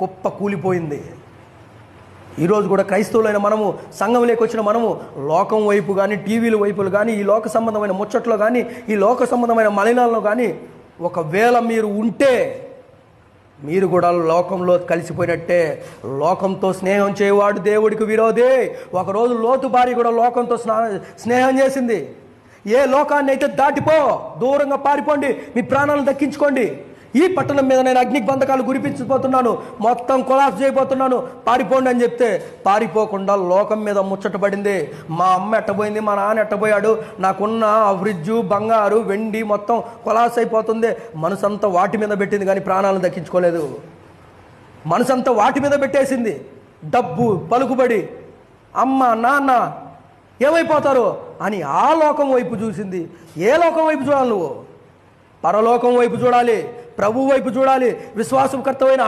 కుప్ప కూలిపోయింది. ఈరోజు కూడా క్రైస్తవులైన మనము, సంఘంలోకి వచ్చిన మనము లోకం వైపు కానీ, టీవీల వైపులు కానీ, ఈ లోక సంబంధమైన ముచ్చట్లో కానీ, ఈ లోక సంబంధమైన మలినాల్లో కానీ ఒకవేళ మీరు ఉంటే మీరు కూడా లోకంలో కలిసిపోయినట్టే. లోకంతో స్నేహం చేయవాడు దేవుడికి విరోధే. ఒకరోజు లోతు భార్య కూడా లోకంతో స్నేహం చేసింది. ఏ లోకాన్ని అయితే దాటిపో, దూరంగా పారిపోండి, మీ ప్రాణాలను దక్కించుకోండి. ఈ పట్టణం మీద నేను అగ్ని బంధకాలు గురిపించిపోతున్నాను, మొత్తం కొలాప్స్ చేయబోతున్నాను, పారిపోండి అని చెప్తే పారిపోకుండా లోకం మీద ముచ్చటపడింది. మా అమ్మ ఎట్టబోయింది, మా నాన్న ఎట్టబోయాడు, నాకున్న ఫ్రిడ్జు, బంగారు, వెండి మొత్తం కొలాప్స్ అయిపోతుంది. మనసంతా వాటి మీద పెట్టింది కానీ ప్రాణాలను దక్కించుకోలేదు. మనసంతా వాటి మీద పెట్టేసింది. డబ్బు, పలుకుబడి, అమ్మ నాన్న ఏమైపోతారు అని ఆ లోకం వైపు చూసింది. ఏ లోకం వైపు చూడాలి నువ్వు? పరలోకం వైపు చూడాలి, ప్రభు వైపు చూడాలి. విశ్వాసకర్తమైన